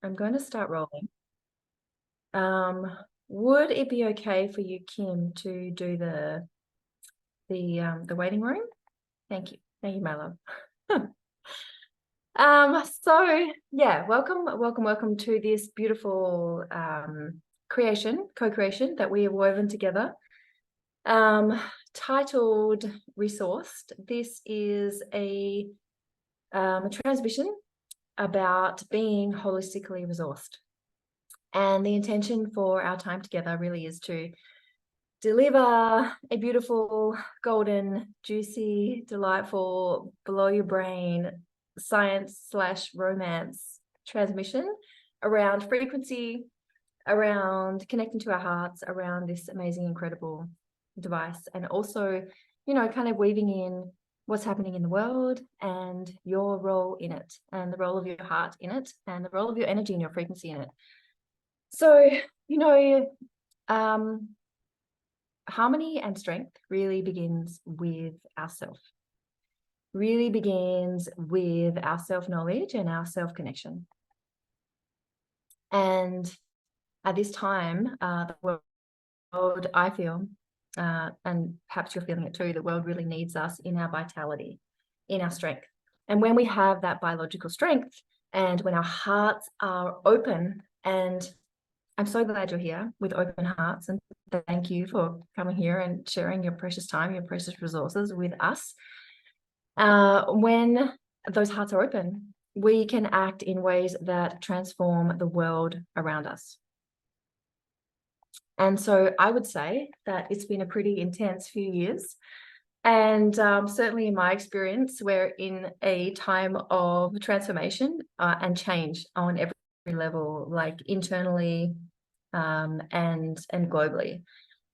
I'm going to start rolling. Would it be okay for you, Kim, to do the waiting room? Thank you, my love. So yeah, welcome to this beautiful co-creation that we have woven together. Titled Resourced. This is a transmission about being holistically resourced. And the intention for our time together really is to deliver a beautiful, golden, juicy, delightful, blow your brain, science/romance transmission around frequency, around connecting to our hearts, around this amazing, incredible device. And also, kind of weaving in what's happening in the world and your role in it, and the role of your heart in it, and the role of your energy and your frequency in it. So, harmony and strength really begins with ourself, really begins with our self-knowledge and our self-connection. And at this time, the world, I feel, and perhaps you're feeling it too, the world really needs us in our vitality, in our strength. And when we have that biological strength, and when our hearts are open, and I'm so glad you're here with open hearts, and thank you for coming here and sharing your precious time, your precious resources with us. When those hearts are open, we can act in ways that transform the world around us. And so I would say that it's been a pretty intense few years. And certainly in my experience, we're in a time of transformation and change on every level, like internally and globally.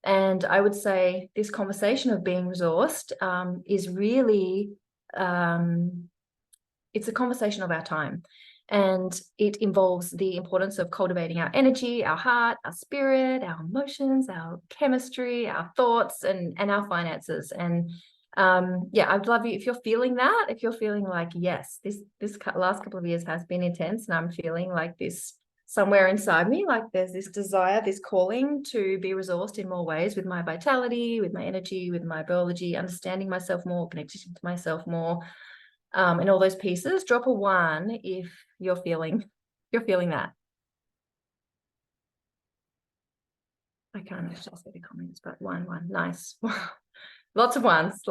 And I would say this conversation of being resourced is really, it's a conversation of our time. And it involves the importance of cultivating our energy, our heart, our spirit, our emotions, our chemistry, our thoughts, and our finances. And yeah, I'd love you if you're feeling that, if you're feeling like, yes, this last couple of years has been intense, and I'm feeling like this somewhere inside me, like there's this desire, this calling to be resourced in more ways with my vitality, with my energy, with my biology, understanding myself more, connecting to myself more. And all those pieces. Drop a 1 if you're feeling that. I can't actually see the comments, but one, nice. Lots of ones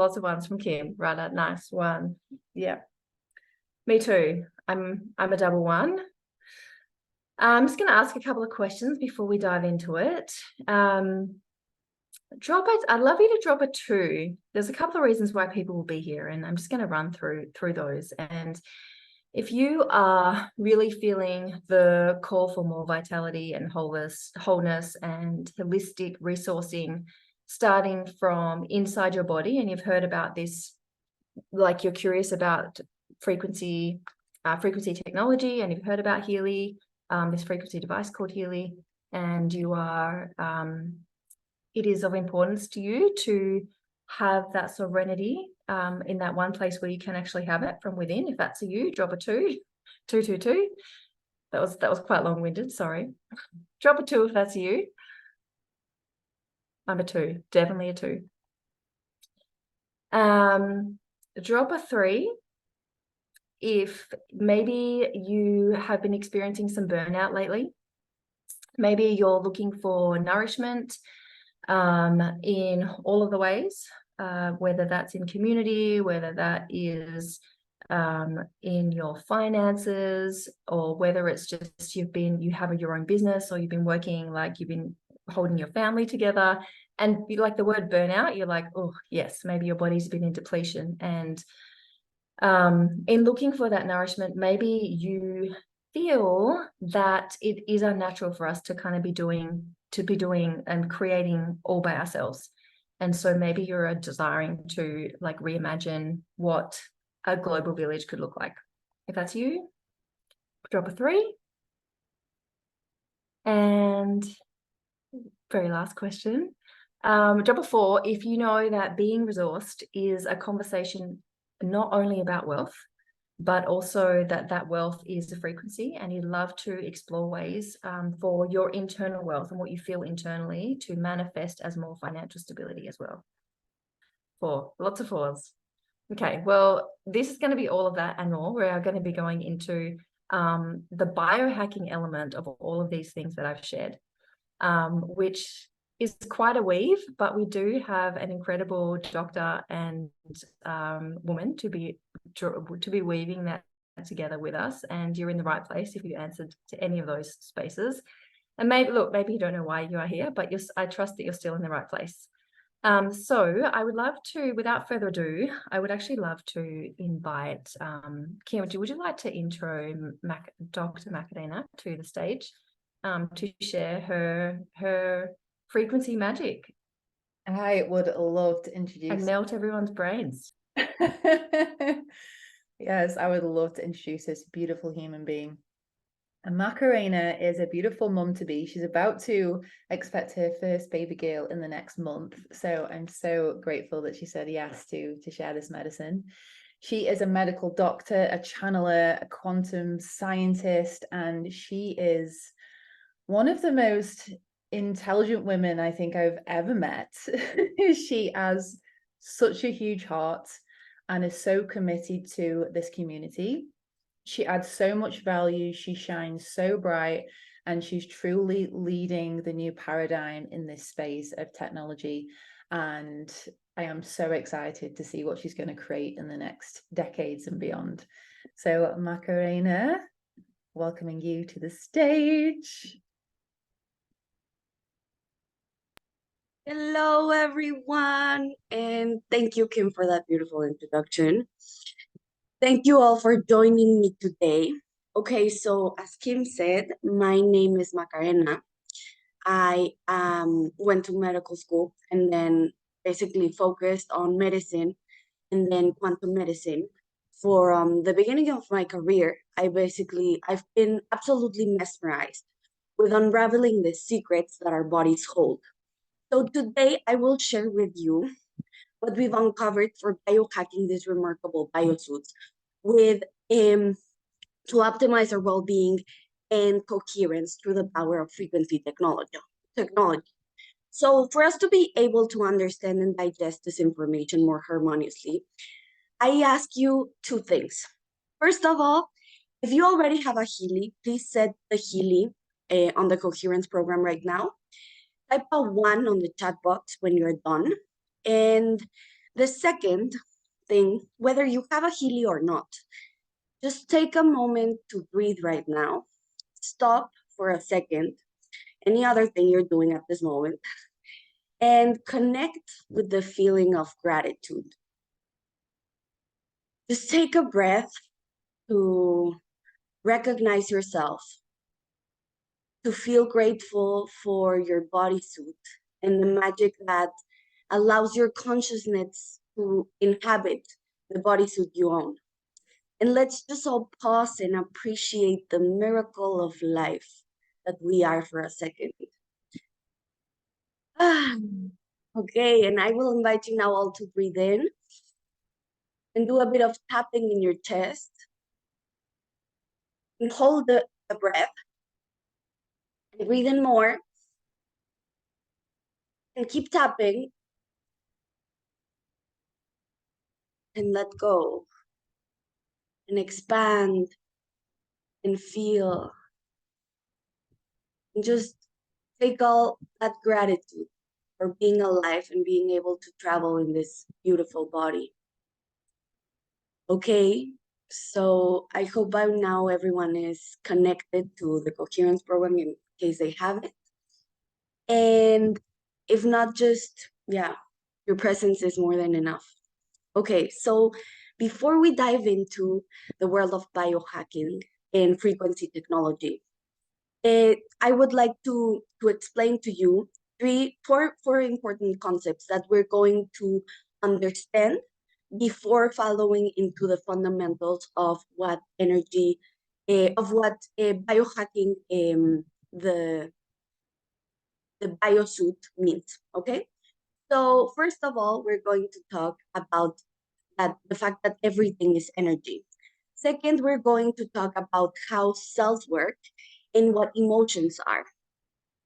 from Kim. Right, nice 1. Yeah, me too. I'm a double 1. I'm just going to ask a couple of questions before we dive into it. I'd love you to drop a 2. There's a couple of reasons why people will be here, and I'm just going to run through those. And if you are really feeling the call for more vitality and wholeness and holistic resourcing, starting from inside your body, and you've heard about this, like you're curious about frequency technology, and you've heard about Healy, this frequency device called Healy, and you are it is of importance to you to have that serenity in that one place where you can actually have it from within. If that's you, drop a 2. That was quite long-winded, sorry. Drop a 2 if that's you. I'm a 2, definitely a 2. Drop a 3 if maybe you have been experiencing some burnout lately. Maybe you're looking for nourishment in all of the ways, whether that's in community, whether that is in your finances, or whether it's just you have your own business, or you've been working, like you've been holding your family together, and you like the word burnout, you're like, oh yes, maybe your body's been in depletion. And in looking for that nourishment, maybe you feel that it is unnatural for us to kind of be doing and creating all by ourselves. And so maybe you're desiring to like reimagine what a global village could look like. If that's you, drop a 3. And very last question, drop a 4 if you know that being resourced is a conversation not only about wealth, but also that wealth is a frequency, and you love to explore ways for your internal wealth and what you feel internally to manifest as more financial stability as well. 4, lots of 4s. Okay, well, this is going to be all of that and more. We are going to be going into the biohacking element of all of these things that I've shared, which is quite a weave, but we do have an incredible doctor and woman to be weaving that together with us. And you're in the right place if you answered to any of those spaces. And maybe you don't know why you are here, but I trust that you're still in the right place. So I would love to, without further ado, I would actually love to invite Kim. Would you like to intro Dr. Macarena to the stage to share her frequency magic? I would love to introduce and melt everyone's brains. Yes, I would love to introduce this beautiful human being. And Macarena is a beautiful mum to be. She's about to expect her first baby girl in the next month. So I'm so grateful that she said yes to share this medicine. She is a medical doctor, a channeler, a quantum scientist, and she is one of the most intelligent women I think I've ever met. She has such a huge heart and is so committed to this community. She adds so much value, she shines so bright, and she's truly leading the new paradigm in this space of technology. And I am so excited to see what she's going to create in the next decades and beyond. So Macarena, welcoming you to the stage. Hello, everyone, and thank you, Kim, for that beautiful introduction. Thank you all for joining me today. Okay, so as Kim said, my name is Macarena. I went to medical school and then basically focused on medicine and then quantum medicine. For the beginning of my career, I've been absolutely mesmerized with unraveling the secrets that our bodies hold. So today I will share with you what we've uncovered for biohacking these remarkable biosuits with to optimize our well-being and coherence through the power of frequency technology. So for us to be able to understand and digest this information more harmoniously, I ask you two things. First of all, if you already have a Healy, please set the Healy on the Coherence program right now. Type a 1 on the chat box when you're done. And the second thing, whether you have a Healy or not, just take a moment to breathe right now. Stop for a second, any other thing you're doing at this moment, and connect with the feeling of gratitude. Just take a breath to recognize yourself, to feel grateful for your bodysuit and the magic that allows your consciousness to inhabit the bodysuit you own. And let's just all pause and appreciate the miracle of life that we are for a second. Okay, and I will invite you now all to breathe in and do a bit of tapping in your chest. And hold the breath. And breathe in more. And keep tapping. And let go. And expand. And feel. And just take all that gratitude for being alive and being able to travel in this beautiful body. Okay, so I hope by now everyone is connected to the Coherence program in case they have it. And if not, just, your presence is more than enough. Okay, so before we dive into the world of biohacking and frequency technology, I would like to explain to you four important concepts that we're going to understand before following into the fundamentals of what biohacking the biosuit means. Okay, so first of all, we're going to talk about the fact that everything is energy. Second, we're going to talk about how cells work and what emotions are.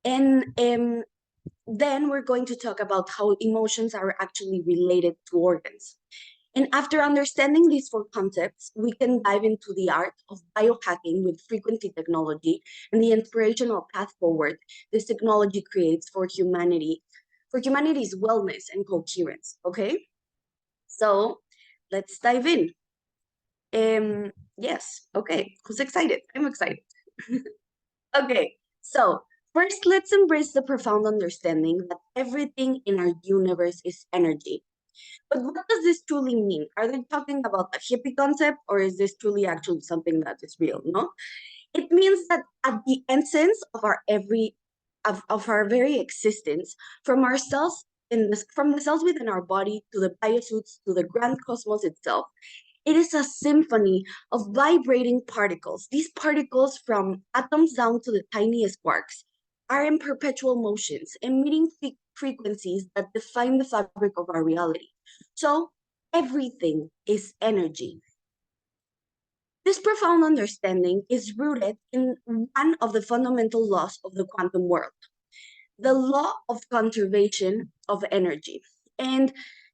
And then we're going to talk about how emotions are actually related to organs. And after understanding these four concepts, we can dive into the art of biohacking with frequency technology and the inspirational path forward this technology creates for humanity, for humanity's wellness and coherence. Okay, so let's dive in. Yes, okay, who's excited? I'm excited. Okay, so first, let's embrace the profound understanding that everything in our universe is energy. But what does this truly mean? Are they talking about a hippie concept, or is this truly actually something that is real? No, it means that at the essence of our of our very existence, from our cells from the cells within our body to the biosuits to the grand cosmos itself, it is a symphony of vibrating particles. These particles, from atoms down to the tiniest quarks, are in perpetual motions, emitting frequencies that define the fabric of our reality. So, everything is energy. This profound understanding is rooted in one of the fundamental laws of the quantum world, the law of conservation of energy. And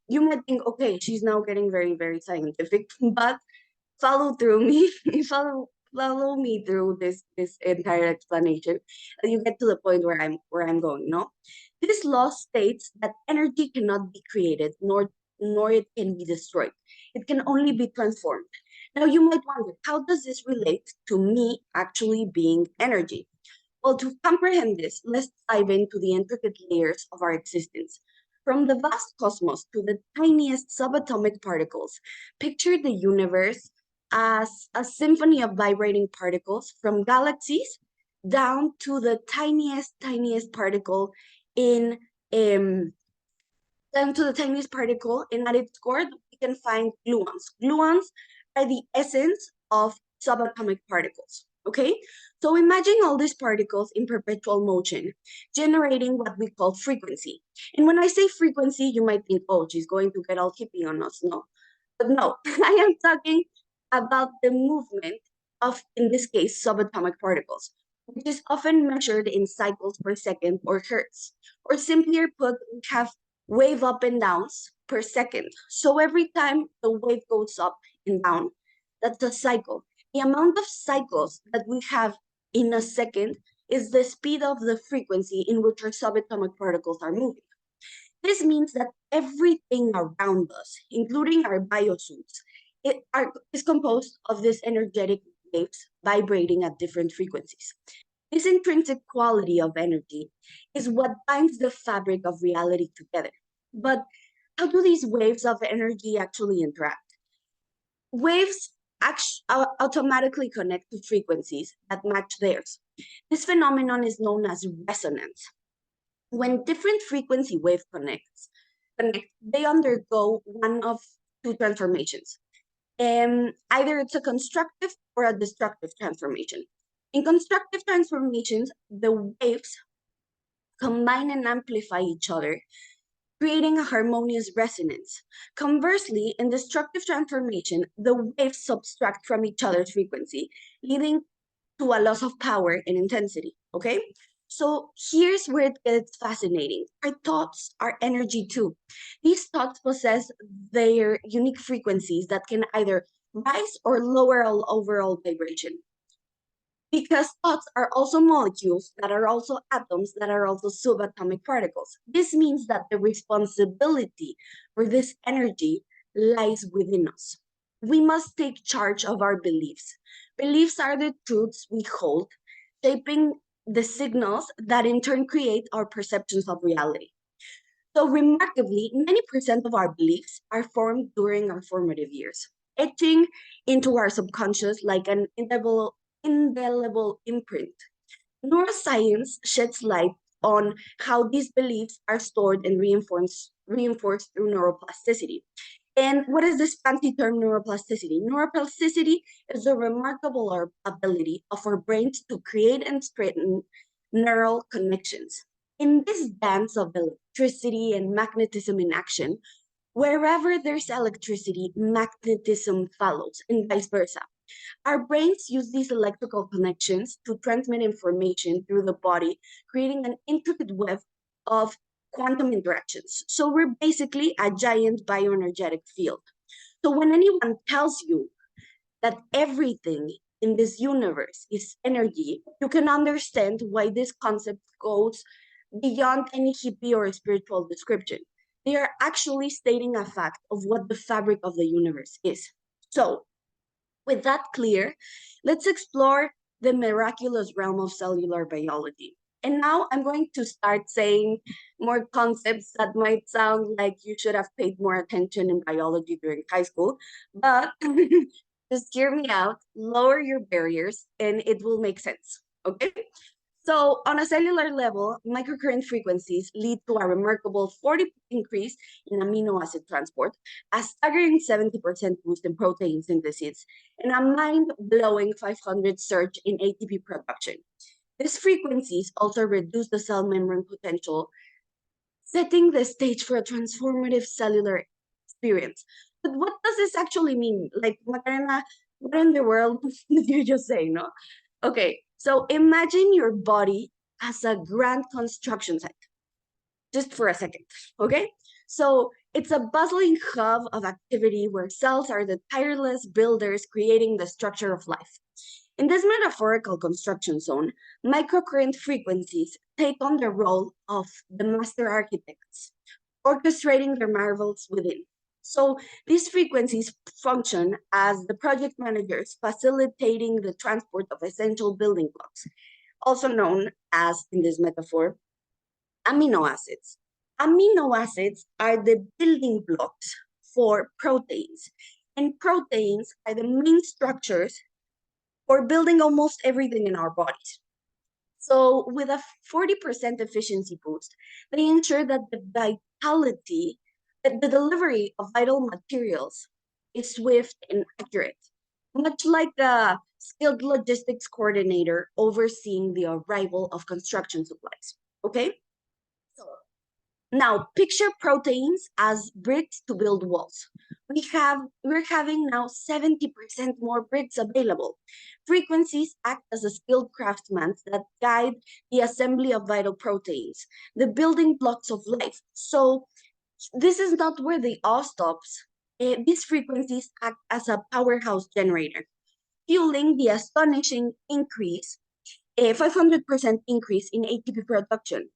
you might think, okay, she's now getting very, very scientific, but follow through me, follow me through this entire explanation, and you get to the point where I'm going. No, this law states that energy cannot be created, nor it can be destroyed. It can only be transformed. Now you might wonder, how does this relate to me actually being energy? Well, to comprehend this, let's dive into the intricate layers of our existence. From the vast cosmos to the tiniest subatomic particles, picture the universe as a symphony of vibrating particles from galaxies down to the tiniest particle in down to the tiniest particle, and at its core we can find gluons. Gluons are the essence of subatomic particles. Okay, so imagine all these particles in perpetual motion, generating what we call frequency. And when I say frequency, you might think, oh, she's going to get all hippie on us. No, but no, I am talking about the movement of, in this case, subatomic particles, which is often measured in cycles per second or hertz. Or simply put, we have wave up and downs per second. So every time the wave goes up and down, that's a cycle. The amount of cycles that we have in a second is the speed of the frequency in which our subatomic particles are moving. This means that everything around us, including our biosuits, is composed of these energetic waves vibrating at different frequencies. This intrinsic quality of energy is what binds the fabric of reality together. But how do these waves of energy actually interact? Waves automatically connect to frequencies that match theirs. This phenomenon is known as resonance. When different frequency wave connect, they undergo one of two transformations. Either it's a constructive or a destructive transformation. In constructive transformations, the waves combine and amplify each other, creating a harmonious resonance. Conversely, in destructive transformation, the waves subtract from each other's frequency, leading to a loss of power and intensity. Okay? So here's where it gets fascinating. Our thoughts are energy too. These thoughts possess their unique frequencies that can either rise or lower our overall vibration. Because thoughts are also molecules that are also atoms that are also subatomic particles. This means that the responsibility for this energy lies within us. We must take charge of our beliefs. Beliefs are the truths we hold, shaping the signals that in turn create our perceptions of reality. So remarkably, 90% of our beliefs are formed during our formative years, etching into our subconscious like an indelible imprint. Neuroscience sheds light on how these beliefs are stored and reinforced through neuroplasticity. And what is this fancy term, neuroplasticity? Neuroplasticity is the remarkable ability of our brains to create and strengthen neural connections. In this dance of electricity and magnetism in action, wherever there's electricity, magnetism follows, and vice versa. Our brains use these electrical connections to transmit information through the body, creating an intricate web of quantum interactions. So we're basically a giant bioenergetic field. So when anyone tells you that everything in this universe is energy, you can understand why this concept goes beyond any hippie or spiritual description. They are actually stating a fact of what the fabric of the universe is. So, with that clear, let's explore the miraculous realm of cellular biology. And now I'm going to start saying more concepts that might sound like you should have paid more attention in biology during high school, but just hear me out, lower your barriers, and it will make sense. Okay? So, on a cellular level, microcurrent frequencies lead to a remarkable 40% increase in amino acid transport, a staggering 70% boost in protein synthesis, and a mind-blowing 500 surge in ATP production. These frequencies also reduce the cell membrane potential, setting the stage for a transformative cellular experience. But what does this actually mean? Like, Macarena, what in the world did you just say, no? Okay, so imagine your body as a grand construction site, just for a second, okay? So it's a bustling hub of activity where cells are the tireless builders creating the structure of life. In this metaphorical construction zone, microcurrent frequencies take on the role of the master architects, orchestrating their marvels within. So these frequencies function as the project managers facilitating the transport of essential building blocks, also known as, in this metaphor, amino acids. Amino acids are the building blocks for proteins, and proteins are the main structures for building almost everything in our bodies. So with a 40% efficiency boost, they ensure that the delivery of vital materials is swift and accurate, much like a skilled logistics coordinator overseeing the arrival of construction supplies. Okay? So now picture proteins as bricks to build walls. We're having now 70% more bricks available. Frequencies act as a skilled craftsmen that guide the assembly of vital proteins, the building blocks of life. So this is not where the awe stops. These frequencies act as a powerhouse generator, fueling the astonishing increase, a 500% increase in ATP production.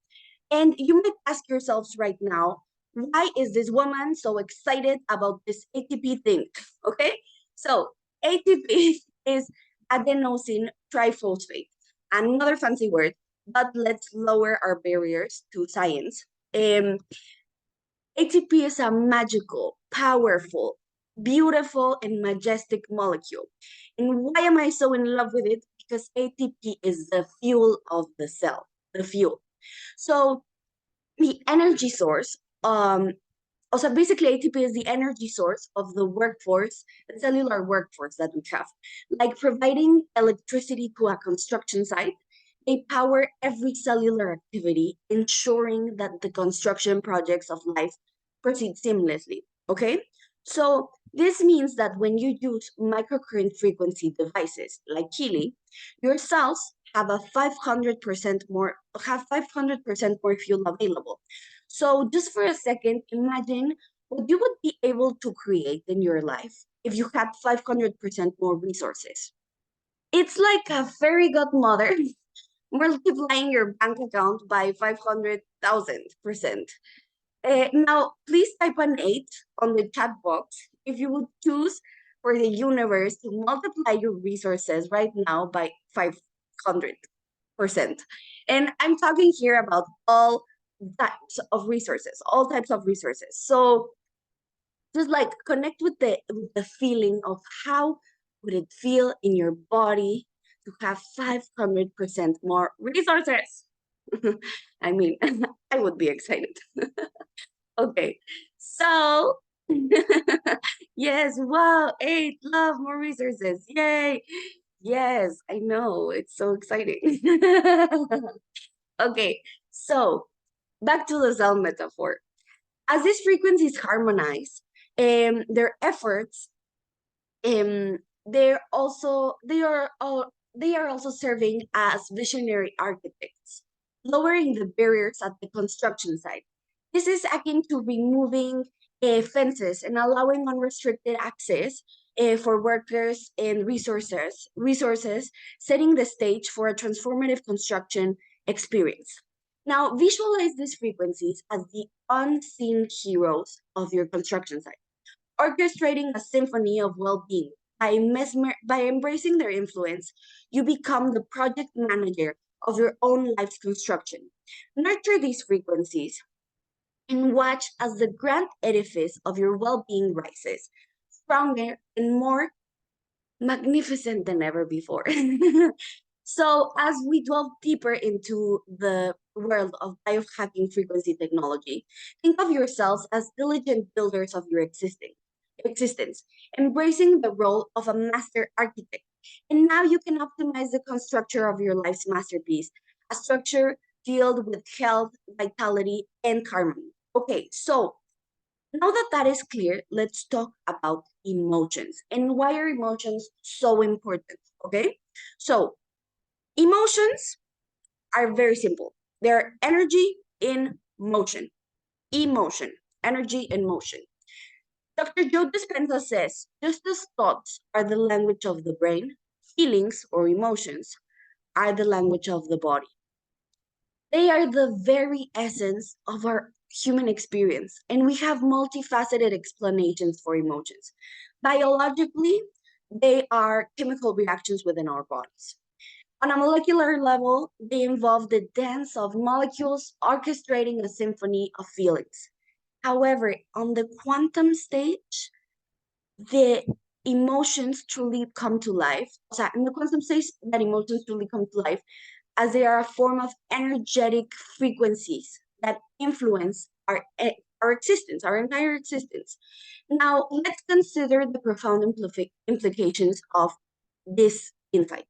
And you might ask yourselves right now, why is this woman so excited about this ATP thing? Okay, so ATP is adenosine triphosphate, another fancy word, but let's lower our barriers to science. ATP is a magical, powerful, beautiful, and majestic molecule. And why am I so in love with it? Because ATP is the fuel of the cell, the fuel. So the energy source, also basically ATP is the energy source of the workforce, the cellular workforce that we have. Like providing electricity to a construction site, they power every cellular activity, ensuring that the construction projects of life proceed seamlessly, okay? So this means that when you use microcurrent frequency devices like Keely, your cells have 500% more fuel available. So just for a second, imagine what you would be able to create in your life if you had 500% more resources. It's like a fairy godmother multiplying your bank account by 500,000%. Now, please type an 8 on the chat box if you would choose for the universe to multiply your resources right now by 500%. And I'm talking here about all types of resources, So just like connect with the feeling of how would it feel in your body to have 500% more resources. I mean, I would be excited. Okay, so yes, wow, 8, love, more resources, yay. Yes, I know, it's so exciting. Okay, so back to the cell metaphor. As these frequencies harmonize, their efforts they are also serving as visionary architects, lowering the barriers at the construction site. This is akin to removing fences and allowing unrestricted access for workers and resources, setting the stage for a transformative construction experience. Now, visualize these frequencies as the unseen heroes of your construction site, orchestrating a symphony of well-being. By embracing their influence, you become the project manager of your own life's construction. Nurture these frequencies and watch as the grand edifice of your well-being rises, stronger and more magnificent than ever before. So, as we delve deeper into the world of biohacking frequency technology, think of yourselves as diligent builders of your existence, embracing the role of a master architect. And now you can optimize the construction of your life's masterpiece, a structure filled with health, vitality, and harmony. Okay, so now that that is clear, let's talk about emotions and why are emotions so important. Okay, so emotions are very simple. They're energy in motion. Emotion, energy in motion. Dr. Joe Dispenza says, just as thoughts are the language of the brain, feelings or emotions are the language of the body. They are the very essence of our human experience, and we have multifaceted explanations for emotions. Biologically, they are chemical reactions within our bodies. On a molecular level, they involve the dance of molecules orchestrating a symphony of feelings. However, on the quantum stage, the emotions truly come to life. O sea, in the quantum stage, that emotions truly come to life as they are a form of energetic frequencies that influence our existence, our entire existence. Now, let's consider the profound implications of this insight.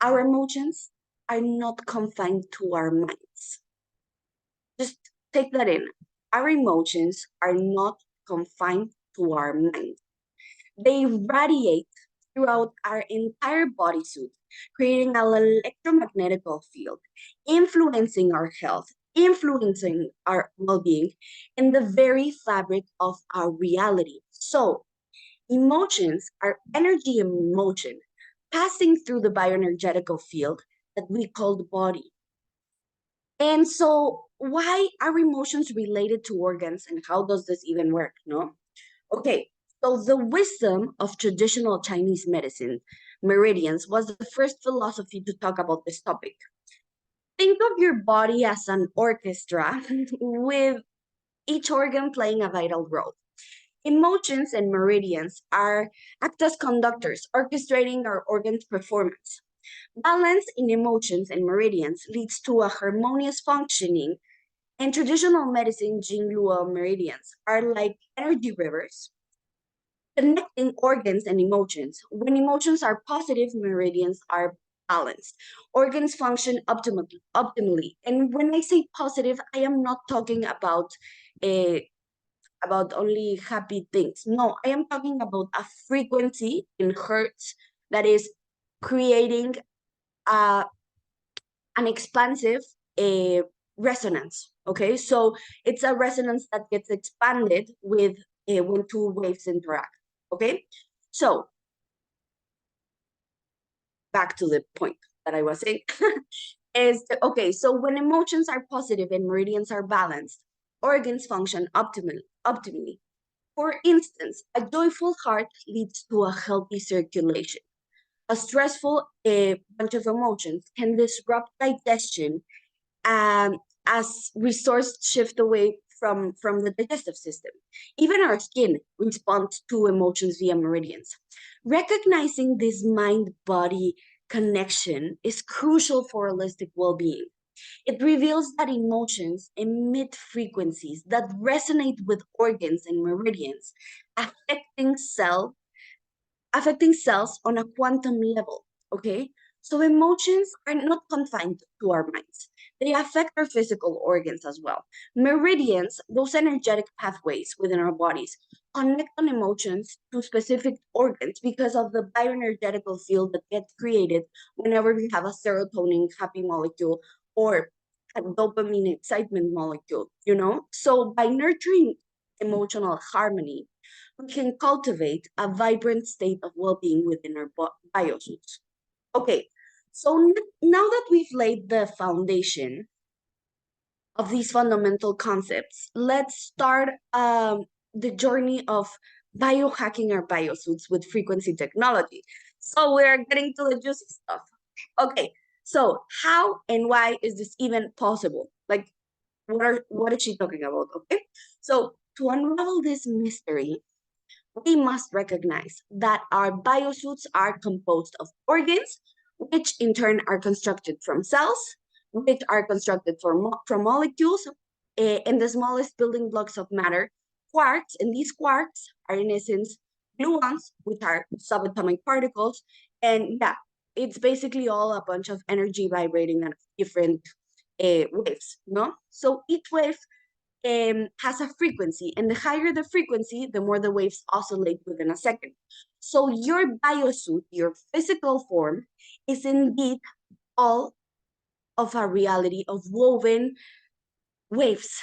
Our emotions are not confined to our minds. Just take that in. Our emotions are not confined to our mind. They radiate throughout our entire bodysuit, creating an electromagnetic field, influencing our health, influencing our well-being, and the very fabric of our reality. So, emotions are energy in motion, passing through the bioenergetical field that we call the body. And so, why are emotions related to organs, and how does this even work? No? Okay, so the wisdom of traditional Chinese medicine, meridians, was the first philosophy to talk about this topic. Think of your body as an orchestra with each organ playing a vital role. Emotions and meridians act as conductors, orchestrating our organs' performance. Balance in emotions and meridians leads to a harmonious functioning. In traditional medicine, Jingluo meridians are like energy rivers connecting organs and emotions. When emotions are positive, meridians are balanced. Organs function optimally. And when I say positive, I am not talking about only happy things. No, I am talking about a frequency in hertz that is creating an expansive resonance. Okay, so it's a resonance that gets expanded with when two waves interact. Okay, so back to the point that I was saying okay, so when emotions are positive and meridians are balanced, organs function optimally. For instance, a joyful heart leads to a healthy circulation. A stressful bunch of emotions can disrupt digestion as resources shift away from the digestive system. Even our skin responds to emotions via meridians. Recognizing this mind-body connection is crucial for holistic well-being. It reveals that emotions emit frequencies that resonate with organs and meridians, affecting cells on a quantum level. Okay, So emotions are not confined to our minds. They affect our physical organs as well. Meridians, those energetic pathways within our bodies, connect on emotions to specific organs because of the bioenergetical field that gets created whenever we have a serotonin happy molecule or a dopamine excitement molecule, you know? So by nurturing emotional harmony, we can cultivate a vibrant state of well-being within our biosuits. Okay, so now that we've laid the foundation of these fundamental concepts, let's start the journey of biohacking our biosuits with frequency technology. So we're getting to the juicy stuff. Okay, so how and why is this even possible? Like, what is she talking about? Okay, so to unravel this mystery, we must recognize that our biosuits are composed of organs, which in turn are constructed from cells, which are constructed from molecules, and the smallest building blocks of matter, quarks, and these quarks are in essence gluons, which are subatomic particles, and yeah, it's basically all a bunch of energy vibrating at different waves, no? So each wave has a frequency, and the higher the frequency, the more the waves oscillate within a second. So your biosuit, your physical form, is indeed all of a reality of woven waves,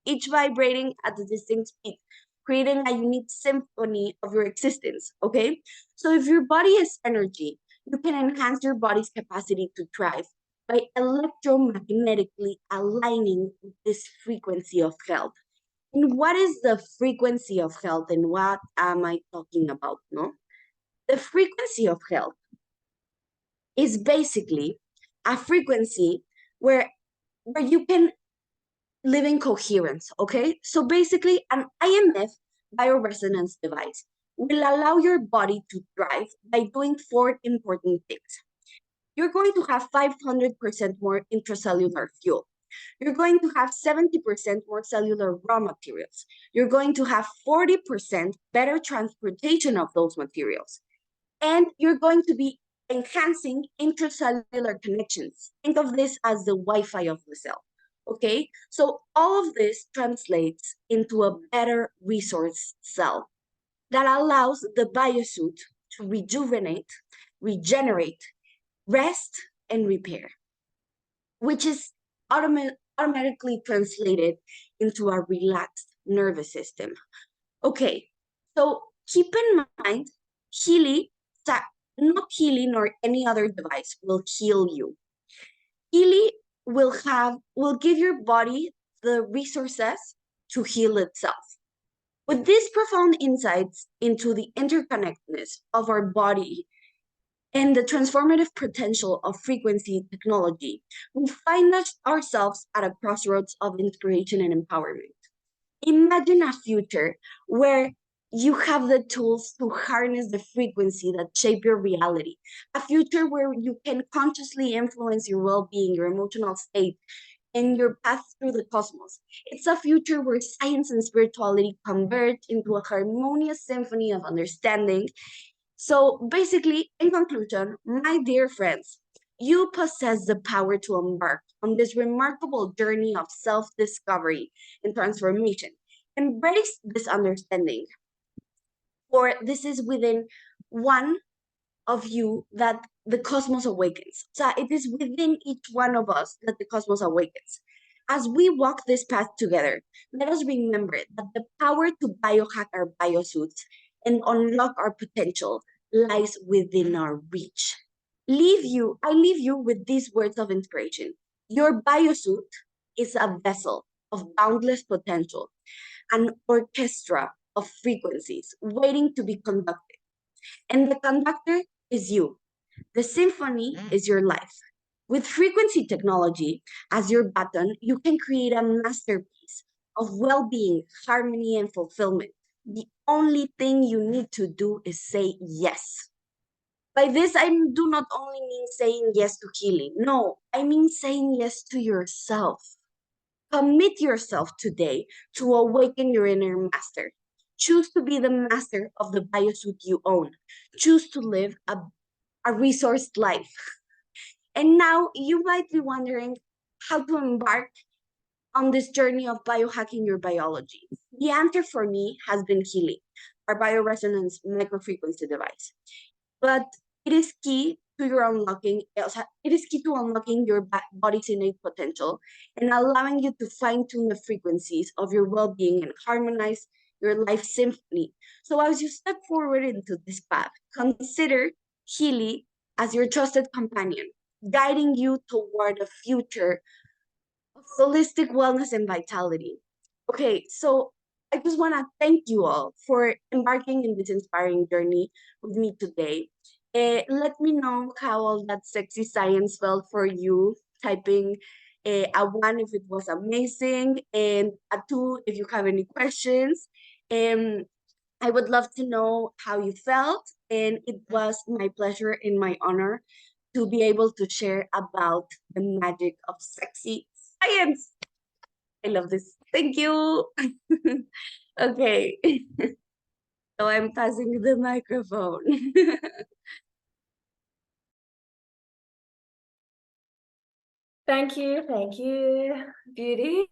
each vibrating at a distinct speed, creating a unique symphony of your existence. Okay, so if your body is energy, you can enhance your body's capacity to thrive by electromagnetically aligning with this frequency of health. And what is the frequency of health and what am I talking about? No, the frequency of health is basically a frequency where you can live in coherence. Okay, so basically an IMF bioresonance device will allow your body to thrive by doing four important things. You're going to have 500% more intracellular fuel. You're going to have 70% more cellular raw materials. You're going to have 40% better transportation of those materials. And you're going to be enhancing intracellular connections. Think of this as the Wi-Fi of the cell. Okay, so all of this translates into a better resource cell that allows the biosuit to rejuvenate, regenerate, rest, and repair, which is automatically translated into a relaxed nervous system. Okay, so keep in mind, Healy, not Healy nor any other device will heal you. Healy will give your body the resources to heal itself. With these profound insights into the interconnectedness of our body and the transformative potential of frequency technology, we find ourselves at a crossroads of inspiration and empowerment. Imagine a future where you have the tools to harness the frequency that shape your reality, a future where you can consciously influence your well-being, your emotional state, and your path through the cosmos. It's a future where science and spirituality converge into a harmonious symphony of understanding. So basically, in conclusion, my dear friends, you possess the power to embark on this remarkable journey of self-discovery and transformation. Embrace this understanding, for this is within one of you that the cosmos awakens. So it is within each one of us that the cosmos awakens. As we walk this path together, let us remember that the power to biohack our biosuits and unlock our potential lies within our reach. I leave you with these words of inspiration. Your biosuit is a vessel of boundless potential, an orchestra of frequencies waiting to be conducted. And the conductor is you. The symphony is your life. With frequency technology as your baton, you can create a masterpiece of well being, harmony, and fulfillment. The only thing you need to do is say yes. By this, I do not only mean saying yes to healing. No, I mean saying yes to yourself. Commit yourself today to awaken your inner master. Choose to be the master of the biosuit you own. Choose to live a resourced life. And now you might be wondering how to embark on this journey of biohacking your biology. The answer for me has been healing, our bioresonance microfrequency device. But it is key to your unlocking, it is key to unlocking your body's innate potential and allowing you to fine-tune the frequencies of your well-being and harmonize your life symphony. So as you step forward into this path, consider Healy as your trusted companion, guiding you toward a future of holistic wellness and vitality. Okay, so I just want to thank you all for embarking in this inspiring journey with me today. Let me know how all that sexy science felt for you. Typing a one if it was amazing, and a two if you have any questions. Um, I would love to know how you felt, and it was my pleasure and my honor to be able to share about the magic of sexy science. I love this. Thank you. Okay. So I'm passing the microphone. Thank you, Beauty.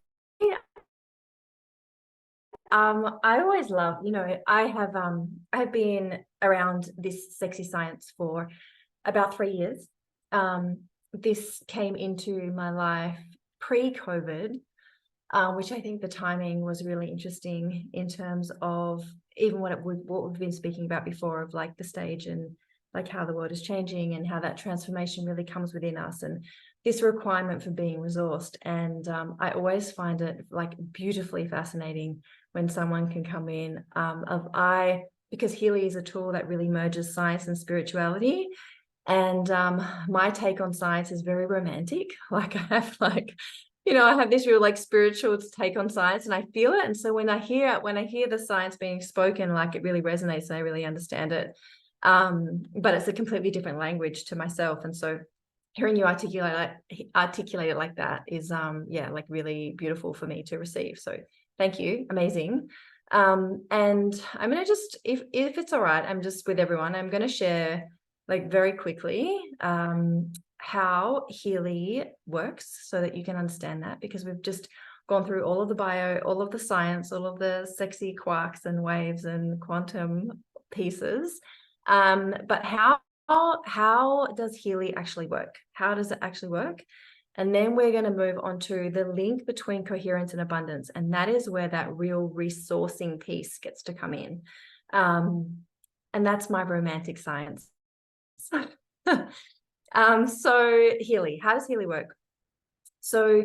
I always love, I've been around this sexy science for about 3 years. This came into my life pre-COVID, which I think the timing was really interesting in terms of even what we've been speaking about before, of like the stage and like how the world is changing and how that transformation really comes within us, and this requirement for being resourced. And I always find it like beautifully fascinating when someone can come in because Healy is a tool that really merges science and spirituality. And my take on science is very romantic. Like I have I have this real like spiritual take on science, and I feel it. And so when I hear the science being spoken, like it really resonates and I really understand it. But it's a completely different language to myself. And so hearing you articulate it like that is like really beautiful for me to receive. So thank you. Amazing. And I'm gonna just, if it's all right, I'm just with everyone, I'm gonna share like very quickly how Healy works so that you can understand that, because we've just gone through all of the bio, all of the science, all of the sexy quarks and waves and quantum pieces. But how does Healy actually work? How does it actually work? And then we're going to move on to the link between coherence and abundance. And that is where that real resourcing piece gets to come in. And that's my romantic science. So Healy, how does Healy work? So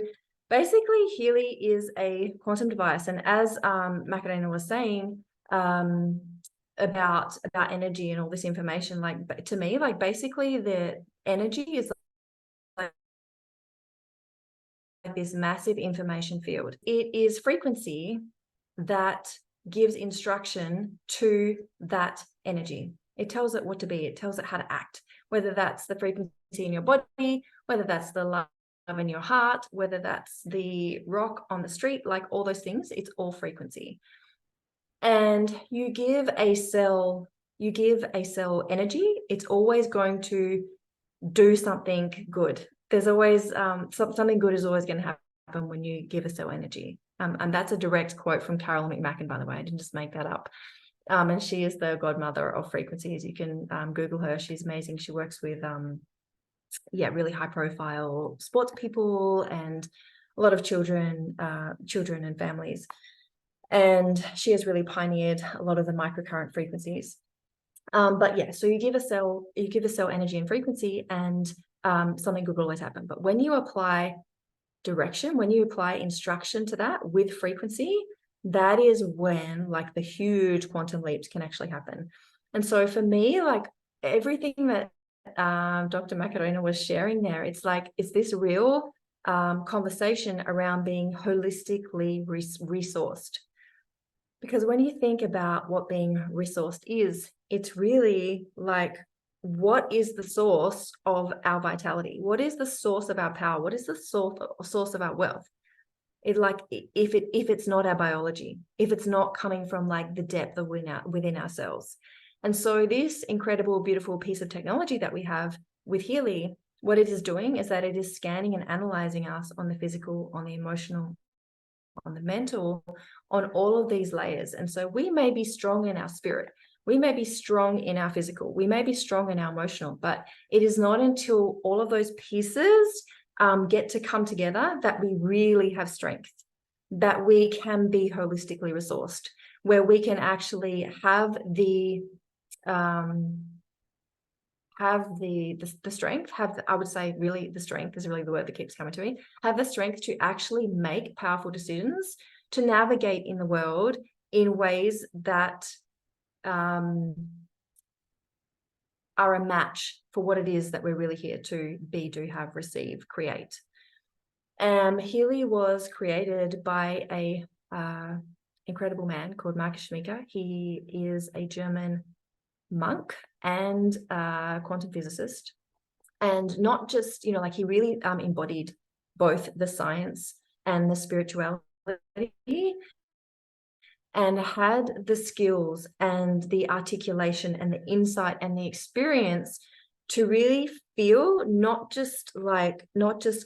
basically Healy is a quantum device. And as Macarena was saying, about energy and all this information, like to me, like basically the energy is like this massive information field. It is frequency that gives instruction to that energy. It tells it what to be. It tells it how to act, whether that's the frequency in your body, whether that's the love in your heart, whether that's the rock on the street, like all those things, it's all frequency. And you give a cell energy, it's always going to do something good. There's always something good is always going to happen when you give a cell energy. And that's a direct quote from Carol McMacken, by the way. I didn't just make that up. And she is the godmother of frequencies. You can Google her. She's amazing. She works with really high profile sports people and a lot of children and families. And she has really pioneered a lot of the microcurrent frequencies. But yeah, so you give a cell energy and frequency, and something good will always happen. But when you apply direction, when you apply instruction to that with frequency, that is when like the huge quantum leaps can actually happen. And so for me, like everything that Dr. Macarena was sharing there, it's this real conversation around being holistically resourced. Because when you think about what being resourced is, it's really like, what is the source of our vitality? What is the source of our power? What is the source of our wealth? If it's not our biology, if it's not coming from like the depth of within ourselves. And so this incredible, beautiful piece of technology that we have with Healy what it is doing is that it is scanning and analyzing us on the physical, on the emotional, on the mental, on all of these layers. And so we may be strong in our spirit, we may be strong in our physical, we may be strong in our emotional, but it is not until all of those pieces get to come together that we really have strength, that we can be holistically resourced, where we can actually have the strength, I would say really the strength is really the word that keeps coming to me, have the strength to actually make powerful decisions, to navigate in the world in ways that are a match for what it is that we're really here to be, do, have, receive, create. Healy was created by a incredible man called Marcus Schmecker. He is a German monk and quantum physicist, and not just, like he really embodied both the science and the spirituality, and had the skills and the articulation and the insight and the experience to really feel not just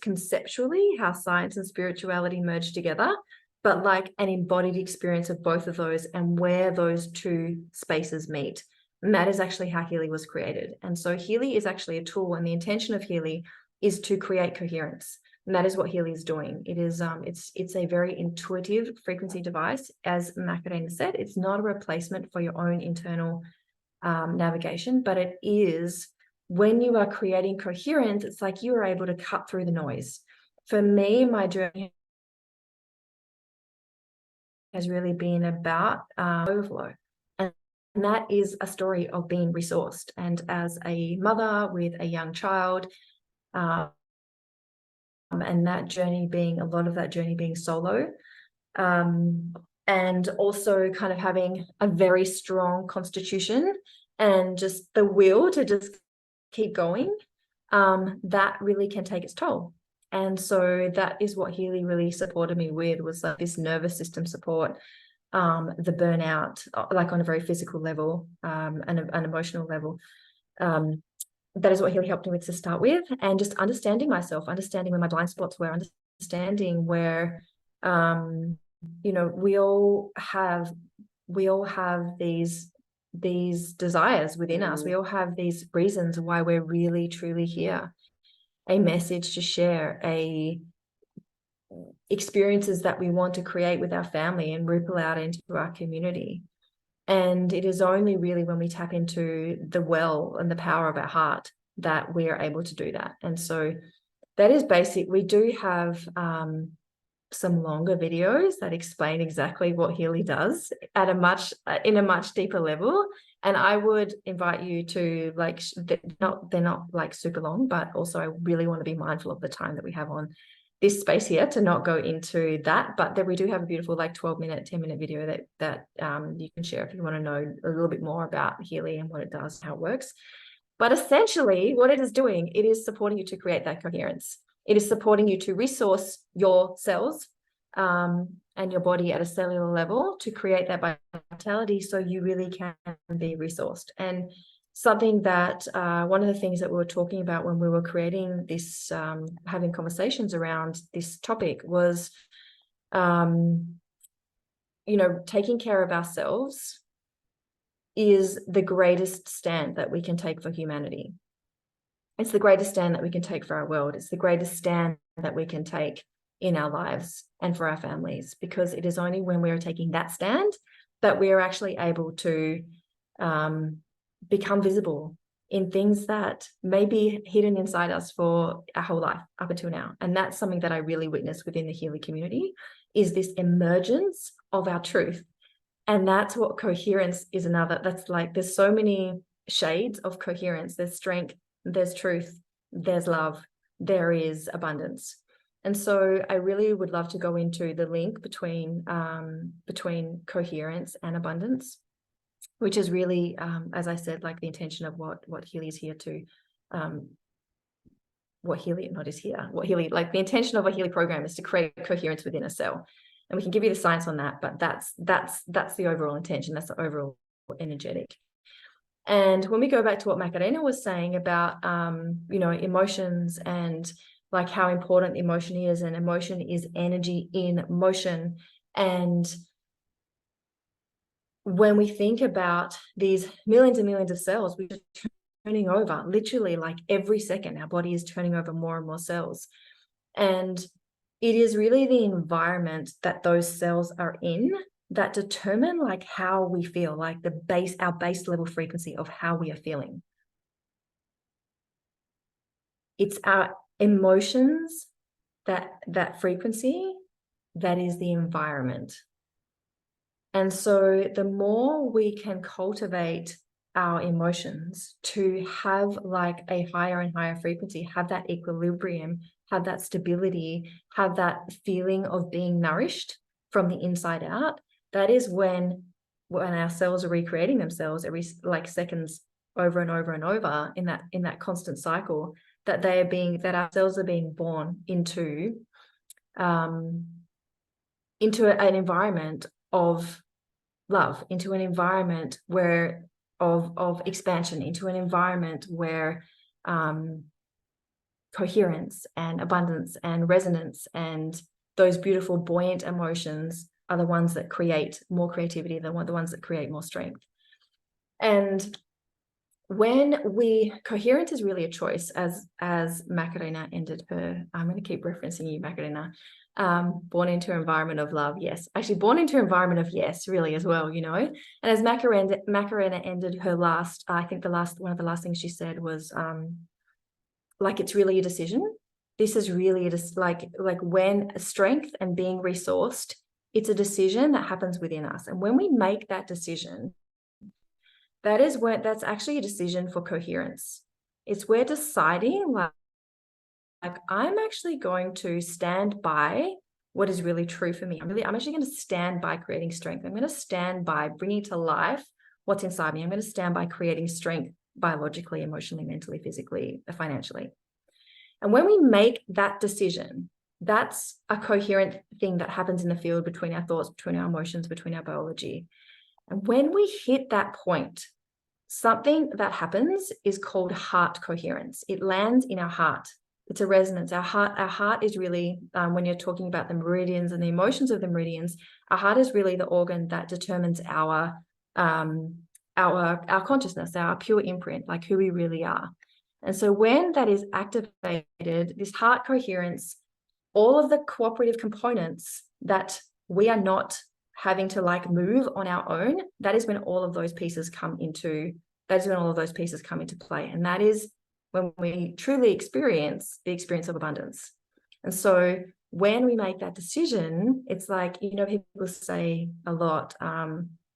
conceptually how science and spirituality merge together, but like an embodied experience of both of those and where those two spaces meet. And that is actually how Healy was created. And so Healy is actually a tool, and the intention of Healy is to create coherence. And that is what Healy is doing. It is it's a very intuitive frequency device. As Macarena said, it's not a replacement for your own internal navigation, but it is, when you are creating coherence, it's like you are able to cut through the noise. For me, my journey has really been about overflow. And that is a story of being resourced. And as a mother with a young child, and that journey being, a lot of that journey being solo, and also kind of having a very strong constitution and just the will to just keep going, that really can take its toll. And so that is what Healy really supported me with, was like this nervous system support, the burnout, like on a very physical level, and an emotional level. That is what Healy helped me with to start with, and just understanding myself, understanding where my blind spots were, understanding where, we all have these desires within us. We all have these reasons why we're really truly here, a message to share, experiences that we want to create with our family and ripple out into our community. And it is only really when we tap into the well and the power of our heart that we are able to do that. And so that is basic. We do have some longer videos that explain exactly what Healy does at in a much deeper level. And I would invite you to, like, they're not like super long, but also I really want to be mindful of the time that we have on this space here to not go into that. But then we do have a beautiful, like, 12-minute, 10-minute video that you can share if you want to know a little bit more about Healy and what it does, how it works. But essentially what it is doing, it is supporting you to create that coherence. It is supporting you to resource your cells and your body at a cellular level to create that vitality, so you really can be resourced. And something that one of the things that we were talking about when we were creating this, having conversations around this topic, was taking care of ourselves is the greatest stand that we can take for humanity. It's the greatest stand that we can take for our world. It's the greatest stand that we can take in our lives and for our families, because it is only when we're taking that stand that we are actually able to become visible in things that may be hidden inside us for our whole life up until now. And that's something that I really witnessed within the Healy community, is this emergence of our truth. And that's what coherence is. That's like, there's so many shades of coherence. There's strength, there's truth, there's love, there is abundance. And so I really would love to go into the link between coherence and abundance, which is really, as I said, like the intention of what Healy is here to, the intention of a Healy program is to create coherence within a cell. And we can give you the science on that, but that's the overall intention. That's the overall energetic. And when we go back to what Macarena was saying about, you know, emotions and like how important emotion is, and emotion is energy in motion. And when we think about these millions and millions of cells, which are turning over literally like every second, our body is turning over more and more cells. And it is really the environment that those cells are in that determine like how we feel, like our base level frequency of how we are feeling. It's our emotions, that frequency, that is the environment. And so the more we can cultivate our emotions to have like a higher and higher frequency, have that equilibrium, have that stability, have that feeling of being nourished from the inside out, that is when our cells are recreating themselves every like seconds over and over and over in that constant cycle, that our cells are being born into an environment of love, into an environment where of expansion, into an environment where coherence and abundance and resonance and those beautiful buoyant emotions are the ones that create more creativity, the ones that create more strength. And coherence is really a choice, as Macarena ended her, I'm going to keep referencing you, Macarena, born into an environment of love. Yes, actually born into an environment of yes, really, as well, you know. And as Macarena ended her last, I think one of the last things she said was like, it's really a decision. This is really like when strength and being resourced, it's a decision that happens within us. And when we make that decision, that's actually a decision for coherence. It's we're deciding like I'm actually going to stand by what is really true for me. I'm actually going to stand by creating strength. I'm going to stand by bringing to life what's inside me. I'm going to stand by creating strength biologically, emotionally, mentally, physically, financially. And when we make that decision, that's a coherent thing that happens in the field between our thoughts, between our emotions, between our biology. And when we hit that point, something that happens is called heart coherence. It lands in our heart. It's a resonance. Our heart is really, when you're talking about the meridians and the emotions of the meridians, our heart is really the organ that determines our consciousness, our pure imprint, like who we really are. And so when that is activated, this heart coherence, all of the cooperative components that we are not having to like move on our own, that is when all of those pieces come into play. And that is when we truly experience the experience of abundance. And so when we make that decision, it's like, you know, people say a lot,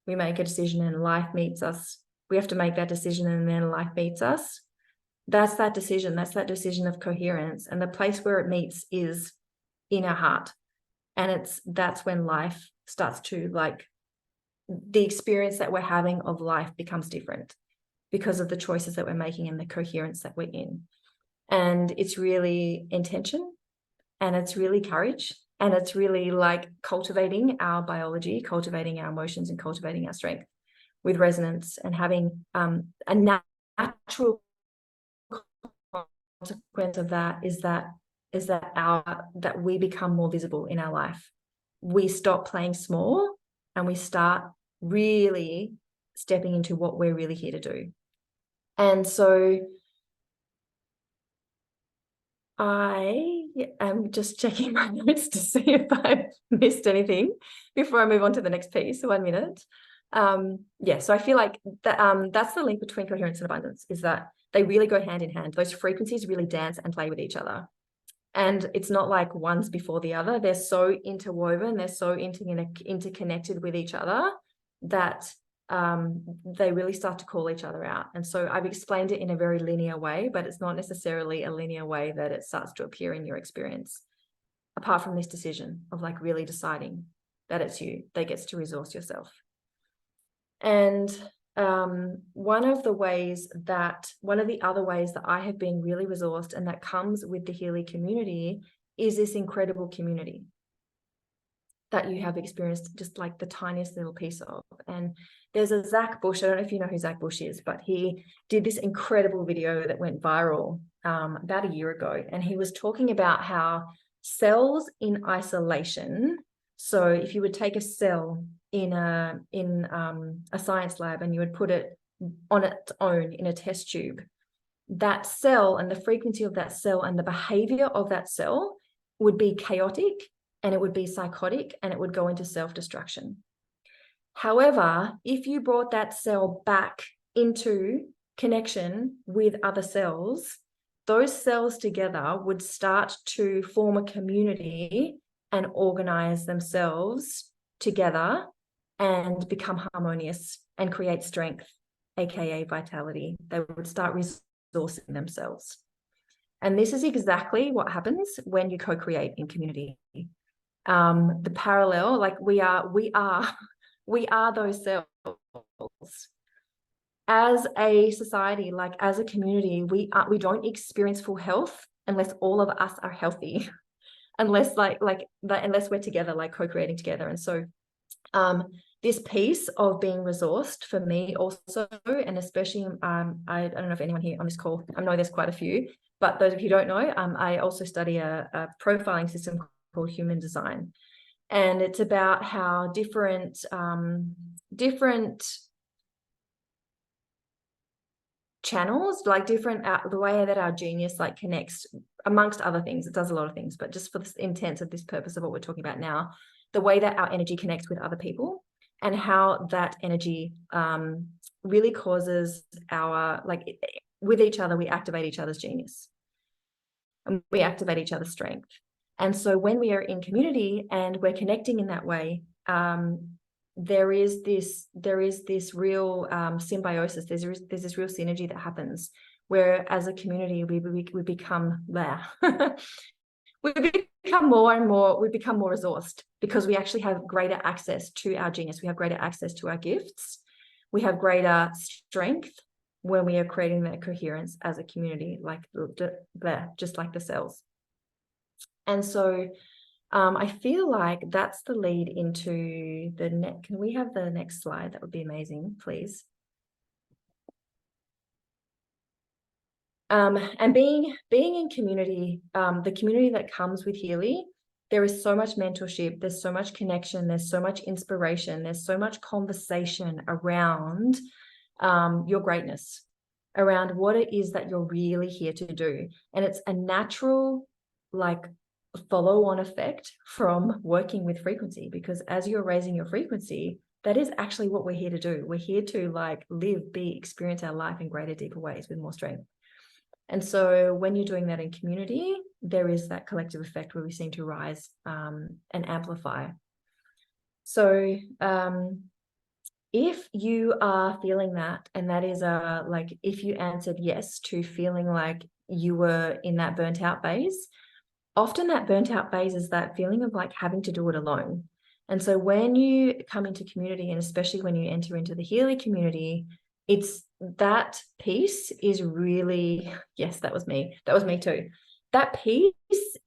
we make a decision and life meets us. We have to make that decision and then life meets us. That's that decision of coherence. And the place where it meets is in our heart. And that's when life starts to, like, the experience that we're having of life becomes different because of the choices that we're making and the coherence that we're in. And it's really intention, and it's really courage, and it's really like cultivating our biology, cultivating our emotions, and cultivating our strength with resonance, and having a natural consequence of that is that we become more visible in our life. We stop playing small and we start really stepping into what we're really here to do. And so I am just checking my notes to see if I've missed anything before I move on to the next piece. 1 minute. So I feel like that's the link between coherence and abundance, is that they really go hand in hand. Those frequencies really dance and play with each other. And it's not like one's before the other. They're so interwoven, they're so interconnected with each other that they really start to call each other out. And so I've explained it in a very linear way, but it's not necessarily a linear way that it starts to appear in your experience, apart from this decision of like really deciding that it's you that gets to resource yourself. And one of the other ways that I have been really resourced, and that comes with the Healy community, is this incredible community. that you have experienced just like the tiniest little piece of. And there's a Zach Bush, I don't know if you know who Zach Bush is, but he did this incredible video that went viral about a year ago. And he was talking about how cells in isolation, so if you would take a cell in a science lab and you would put it on its own in a test tube, that cell and the frequency of that cell and the behavior of that cell would be chaotic, and it would be psychotic, and it would go into self-destruction. However, if you brought that cell back into connection with other cells, those cells together would start to form a community and organize themselves together and become harmonious and create strength, aka vitality. They would start resourcing themselves. And this is exactly what happens when you co-create in community. The parallel, like we are those cells. As a society, like as a community, we don't experience full health unless all of us are healthy, unless unless we're together, like co-creating together. And so this piece of being resourced for me also, and especially I don't know if anyone here on this call, I know there's quite a few, but those of you who don't know, I also study a profiling system called human design. And it's about how different channels, like different the way that our genius like connects, amongst other things. It does a lot of things, but just for the intent of this purpose of what we're talking about now, the way that our energy connects with other people, and how that energy really causes our, like, with each other, we activate each other's genius and we activate each other's strength. And so when we are in community and we're connecting in that way, there is this real symbiosis. There's this real synergy that happens, where as a community we become we become more and more, we become more resourced, because we actually have greater access to our genius. We have greater access to our gifts. We have greater strength when we are creating that coherence as a community, like just like the cells. And so I feel like that's the lead into the next. Can we have the next slide? That would be amazing, please. And being in community, the community that comes with Healy, there is so much mentorship, there's so much connection, there's so much inspiration, there's so much conversation around your greatness, around what it is that you're really here to do. And it's a natural, like, follow-on effect from working with frequency, because as you're raising your frequency, that is actually what we're here to do. We're here to like live, experience our life in greater, deeper ways with more strength. And so when you're doing that in community, there is that collective effect where we seem to rise and amplify. So if you are feeling that, and that is like, if you answered yes to feeling like you were in that burnt out phase, often that burnt out phase is that feeling of like having to do it alone. And so when you come into community, and especially when you enter into the Healy community, it's that piece is really, yes, that was me too. That piece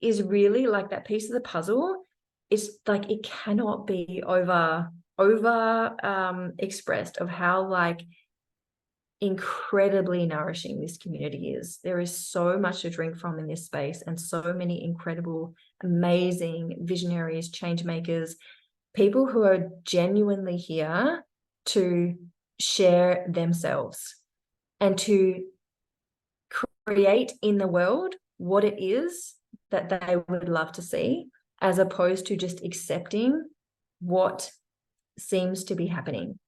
is really like that piece of the puzzle. It's like, it cannot be over expressed of how like incredibly nourishing this community is. There is so much to drink from in this space, and so many incredible, amazing visionaries, change makers, people who are genuinely here to share themselves and to create in the world what it is that they would love to see, as opposed to just accepting what seems to be happening.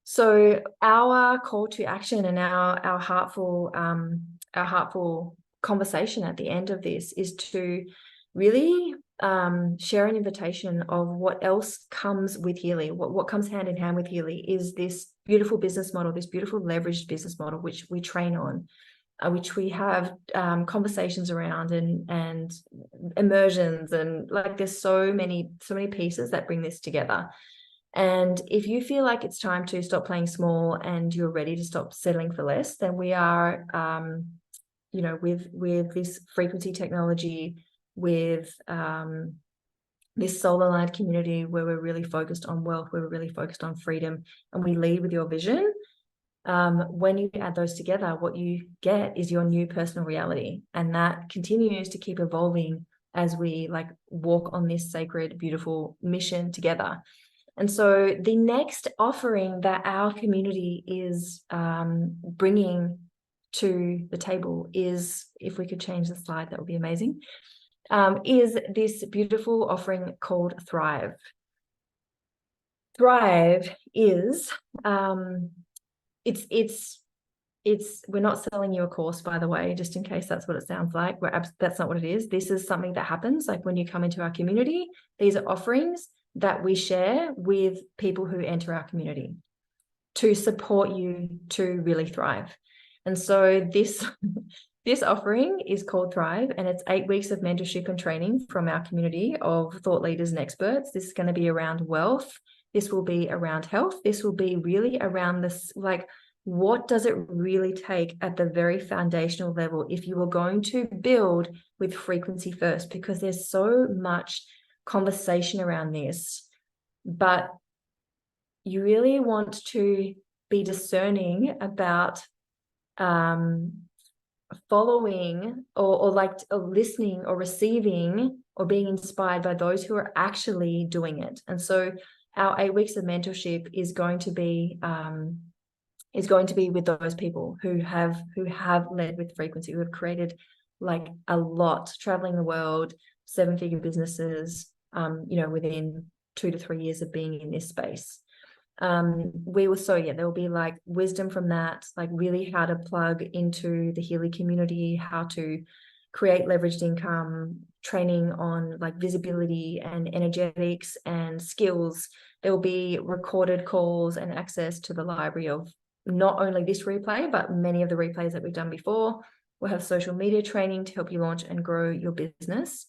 So our call to action and our heartful conversation at the end of this is to really share an invitation of what else comes with Healy. What comes hand in hand with Healy is this beautiful business model, this beautiful leveraged business model, which we train on, which we have conversations around and immersions, and like there's so many pieces that bring this together. And if you feel like it's time to stop playing small and you're ready to stop settling for less, then we are, with this frequency technology, with this soul-aligned community where we're really focused on wealth, where we're really focused on freedom, and we lead with your vision. When you add those together, what you get is your new personal reality, and that continues to keep evolving as we like walk on this sacred, beautiful mission together. And so the next offering that our community is bringing to the table is, if we could change the slide, that would be amazing, is this beautiful offering called Thrive. Thrive is, we're not selling you a course, by the way, just in case that's what it sounds like. That's not what it is. This is something that happens like when you come into our community. These are offerings that we share with people who enter our community to support you to really thrive. And so this offering is called Thrive, and it's 8 weeks of mentorship and training from our community of thought leaders and experts. This is going to be around wealth. This will be around health. This will be really around this, like, what does it really take at the very foundational level if you are going to build with frequency first? Because there's so much conversation around this, but you really want to be discerning about following or listening or receiving or being inspired by those who are actually doing it. And so our 8 weeks of mentorship is going to be with those people who have led with frequency, who have created like a lot, traveling the world, 7-figure businesses, within 2 to 3 years of being in this space. There will be like wisdom from that, like really how to plug into the Healy community, how to create leveraged income, training on like visibility and energetics and skills. There will be recorded calls and access to the library of not only this replay, but many of the replays that we've done before. We'll have social media training to help you launch and grow your business.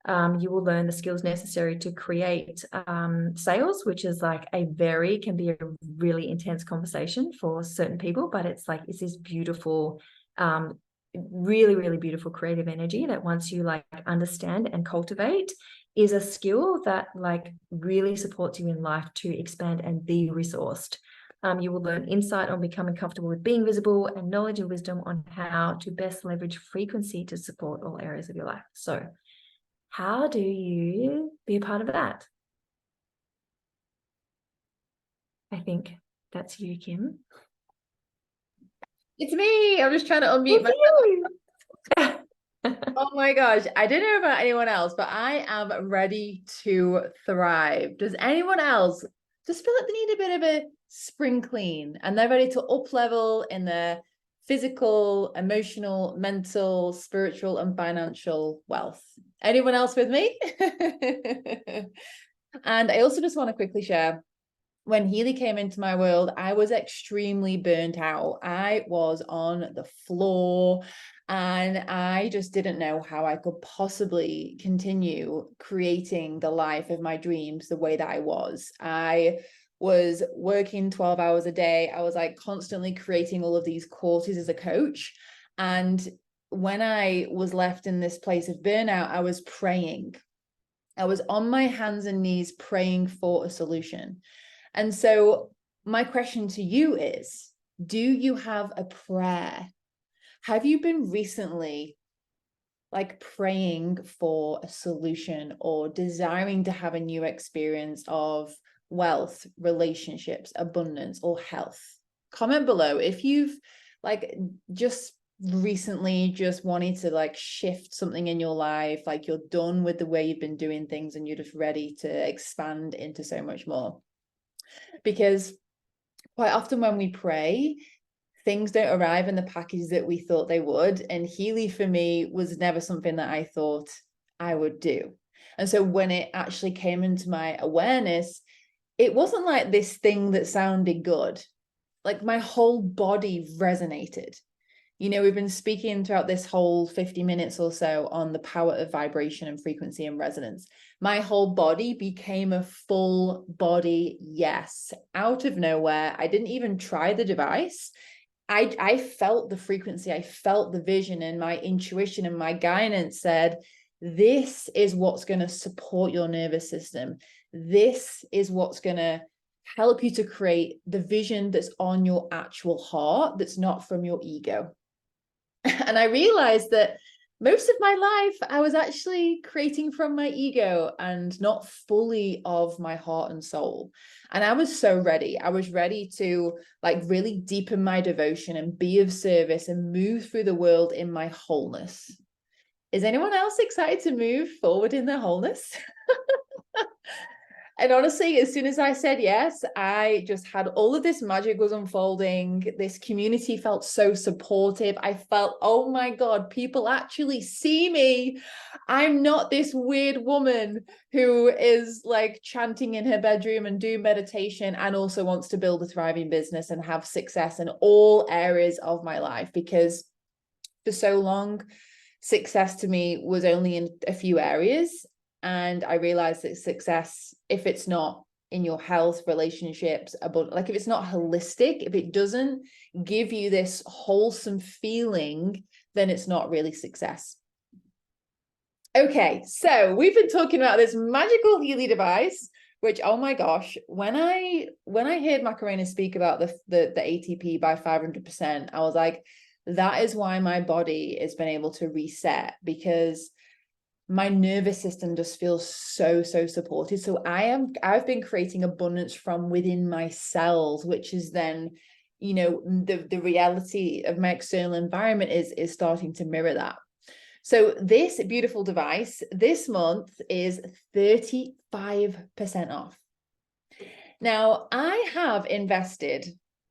You will learn the skills necessary to create sales, which is can be a really intense conversation for certain people, but it's this beautiful, really, really beautiful creative energy that once you understand and cultivate is a skill that really supports you in life to expand and be resourced. You will learn insight on becoming comfortable with being visible and knowledge and wisdom on how to best leverage frequency to support all areas of your life. So how do you be a part of that? I think that's you, Kim. It's me. I'm just trying to unmute myself. Oh my gosh. I don't know about anyone else, but I am ready to thrive. Does anyone else just feel like they need a bit of a spring clean and they're ready to up level in their physical, emotional, mental, spiritual, and financial wealth? Anyone else with me? And I also just want to quickly share, when Healy came into my world, I was extremely burnt out. I was on the floor and I just didn't know how I could possibly continue creating the life of my dreams the way that I was. I was working 12 hours a day. I was constantly creating all of these courses as a coach. And when I was left in this place of burnout, I was praying. I was on my hands and knees praying for a solution. And so my question to you is, do you have a prayer? Have you been recently praying for a solution or desiring to have a new experience of wealth, relationships, abundance, or health? Comment below if you've just recently just wanted to shift something in your life, you're done with the way you've been doing things and you're just ready to expand into so much more. Because quite often when we pray, things don't arrive in the package that we thought they would. And Healy for me was never something that I thought I would do. And so when it actually came into my awareness, it wasn't like this thing that sounded good. My whole body resonated. We've been speaking throughout this whole 50 minutes or so on the power of vibration and frequency and resonance. My whole body became a full body yes, out of nowhere. I didn't even try the device. I felt the frequency, I felt the vision, and my intuition and my guidance said, This is what's going to support your nervous system. This is what's going to help you to create the vision that's on your actual heart, that's not from your ego. And I realized that most of my life I was actually creating from my ego and not fully of my heart and soul. And I was so ready. I was ready to like really deepen my devotion and be of service and move through the world in my wholeness. Is anyone else excited to move forward in their wholeness? And honestly, as soon as I said yes, I just had all of this magic was unfolding. This community felt so supportive. I felt, oh my God, people actually see me. I'm not this weird woman who is like chanting in her bedroom and do meditation and also wants to build a thriving business and have success in all areas of my life. Because for so long, success to me was only in a few areas. And I realized that success, if it's not in your health, relationships, like if it's not holistic, if it doesn't give you this wholesome feeling, then it's not really success. Okay, so we've been talking about this magical Healy device, which, oh my gosh, when I heard Macarena speak about the ATP by 500%, I was like, that is why my body has been able to reset, because my nervous system just feels so supported. So I've been creating abundance from within my cells, which is then, you know, the reality of my external environment is starting to mirror that. So this beautiful device this month is 35% off. Now I have invested,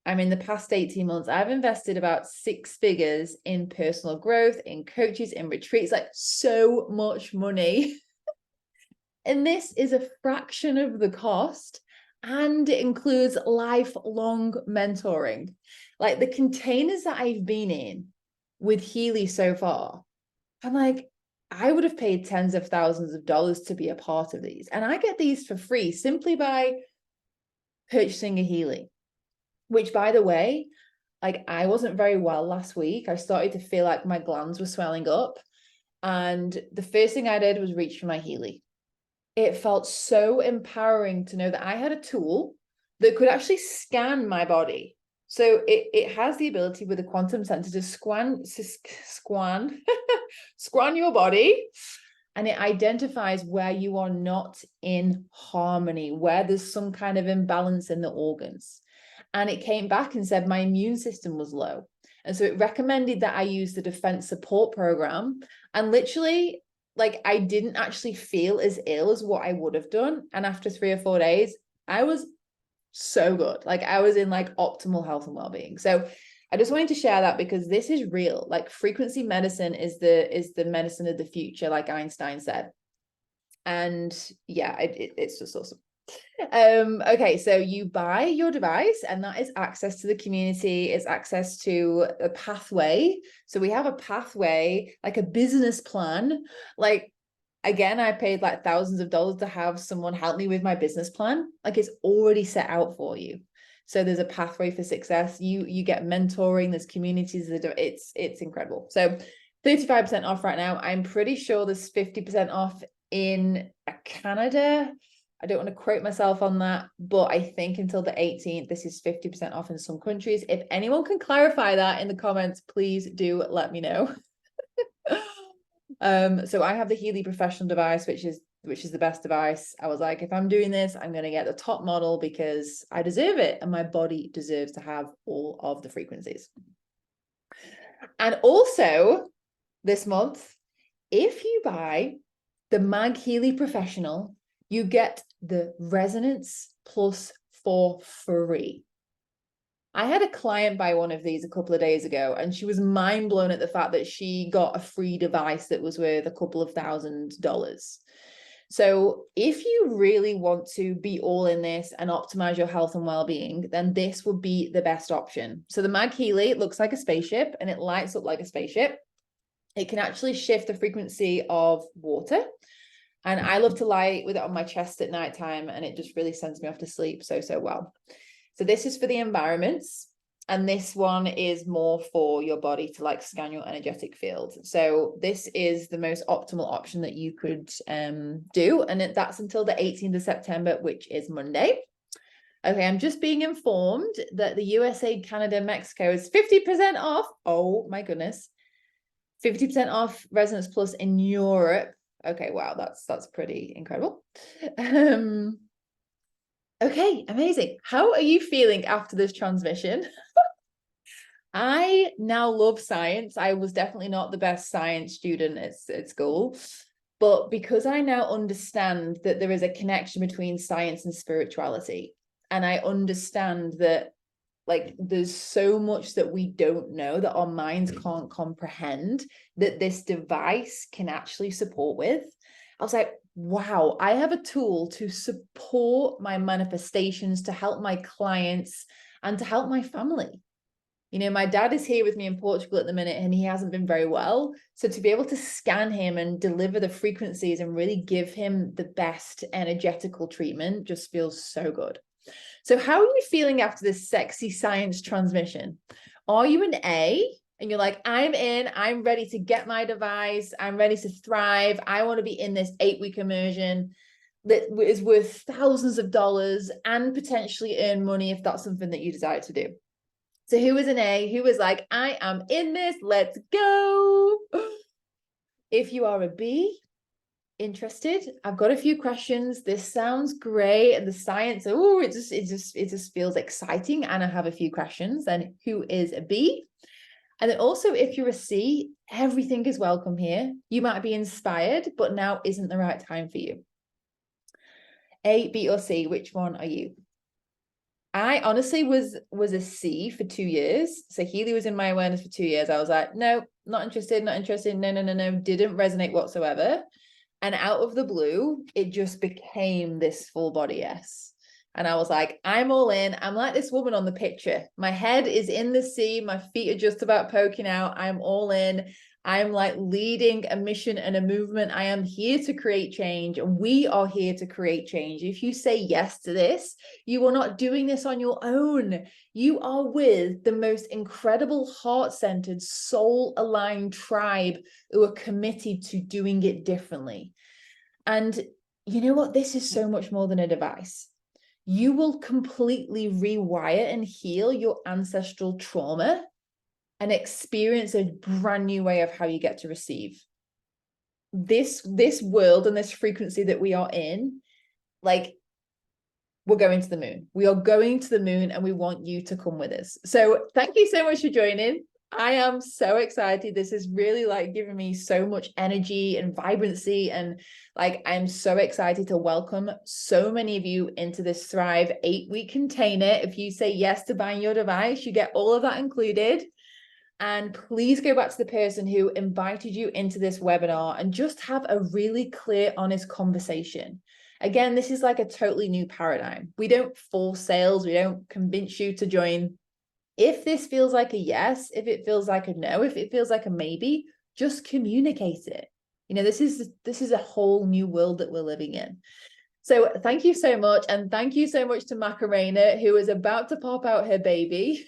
in the past 18 months, I've invested about 6 figures in personal growth, in coaches, in retreats, like so much money. And this is a fraction of the cost. And it includes lifelong mentoring. Like the containers that I've been in with Healy so far, I'm like, I would have paid tens of thousands of dollars to be a part of these. And I get these for free simply by purchasing a Healy. Which, by the way, like I wasn't very well last week. I started to feel like my glands were swelling up. And the first thing I did was reach for my Healy. It felt so empowering to know that I had a tool that could actually scan my body. So it has the ability with a quantum sensor to scan your body. And it identifies where you are not in harmony, where there's some kind of imbalance in the organs. And it came back and said my immune system was low. And so it recommended that I use the defense support program. And literally, like, I didn't actually feel as ill as what I would have done. And after 3 or 4 days, I was so good. Like I was in like optimal health and well-being. So I just wanted to share that because this is real. Like frequency medicine is the medicine of the future, like Einstein said. And yeah, it's just awesome. Okay, so you buy your device and that is access to the community, it's access to a pathway. So we have a pathway, like a business plan. Like again, I paid like thousands of dollars to have someone help me with my business plan. Like it's already set out for you. So there's a pathway for success. You get mentoring, there's communities that it's incredible. So 35% off right now. I'm pretty sure there's 50% off in Canada. I don't want to quote myself on that, but I think until the 18th, this is 50% off in some countries. If anyone can clarify that in the comments, please do let me know. So I have the Healy Professional device, which is the best device. I was like, if I'm doing this, I'm going to get the top model because I deserve it and my body deserves to have all of the frequencies. And also this month, if you buy the Mag Healy Professional, you get the Resonance Plus for free. I had a client buy one of these a couple of days ago, and she was mind blown at the fact that she got a free device that was worth a couple of $1,000s. So if you really want to be all in this and optimize your health and well-being, then this would be the best option. So the Mag Healy, it looks like a spaceship and it lights up like a spaceship. It can actually shift the frequency of water. And I love to lie with it on my chest at nighttime, and it just really sends me off to sleep so well. So this is for the environments. And this one is more for your body to like scan your energetic field. So this is the most optimal option that you could do. And that's until the 18th of September, which is Monday. Okay, I'm just being informed that the USA, Canada, Mexico is 50% off. Oh my goodness. 50% off Resonance Plus in Europe. Okay, wow, that's pretty incredible. Okay, amazing. How are you feeling after this transmission? I now love science. I was definitely not the best science student at school, but because I now understand that there is a connection between science and spirituality, and I understand that like there's so much that we don't know that our minds can't comprehend that this device can actually support with. I was like, wow, I have a tool to support my manifestations, to help my clients, and to help my family. You know, my dad is here with me in Portugal at the minute and he hasn't been very well. So to be able to scan him and deliver the frequencies and really give him the best energetical treatment just feels so good. So how are you feeling after this sexy science transmission? Are you an A and you're like, I'm in, I'm ready to get my device, I'm ready to thrive, I want to be in this 8-week immersion that is worth thousands of dollars and potentially earn money if that's something that you desire to do? So who was an A? Who was like, I am in this, let's go. If you are a B, interested, I've got a few questions. This sounds great. And the science, oh, it just feels exciting. And I have a few questions. Then who is a B? And then also, if you're a C, everything is welcome here. You might be inspired, but now isn't the right time for you. A, B, or C, which one are you? I honestly was a C for 2 years. So Healy was in my awareness for 2 years. I was like, no, not interested, not interested. No, no, no, no. Didn't resonate whatsoever. And out of the blue, it just became this full body yes. And I was like, I'm all in. I'm like this woman on the picture. My head is in the sea. My feet are just about poking out. I'm all in. I'm like leading a mission and a movement. I am here to create change. And we are here to create change. If you say yes to this, you are not doing this on your own. You are with the most incredible heart-centered, soul-aligned tribe who are committed to doing it differently. And you know what? This is so much more than a device. You will completely rewire and heal your ancestral trauma and experience a brand new way of how you get to receive. This world and this frequency that we are in, like, we're going to the moon. We are going to the moon and we want you to come with us. So thank you so much for joining. I am so excited. This is really like giving me so much energy and vibrancy. And like, I'm so excited to welcome so many of you into this Thrive 8-week container. If you say yes to buying your device, you get all of that included. And please go back to the person who invited you into this webinar and just have a really clear, honest conversation. Again, this is like a totally new paradigm. We don't force sales. We don't convince you to join. If this feels like a yes, if it feels like a no, if it feels like a maybe, just communicate it. You know, this is a whole new world that we're living in. So thank you so much. And thank you so much to Macarena, who is about to pop out her baby,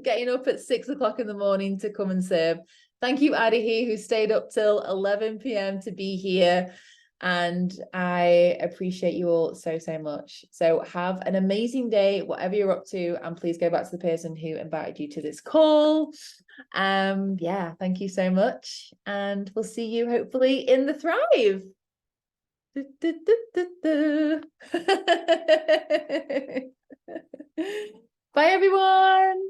getting up at 6 o'clock in the morning to come and serve. Thank you, Adihi, who stayed up till 11 p.m. to be here. And I appreciate you all so, so much. So have an amazing day, whatever you're up to. And please go back to the person who invited you to this call. Yeah, thank you so much. And we'll see you hopefully in the Thrive. Bye, everyone.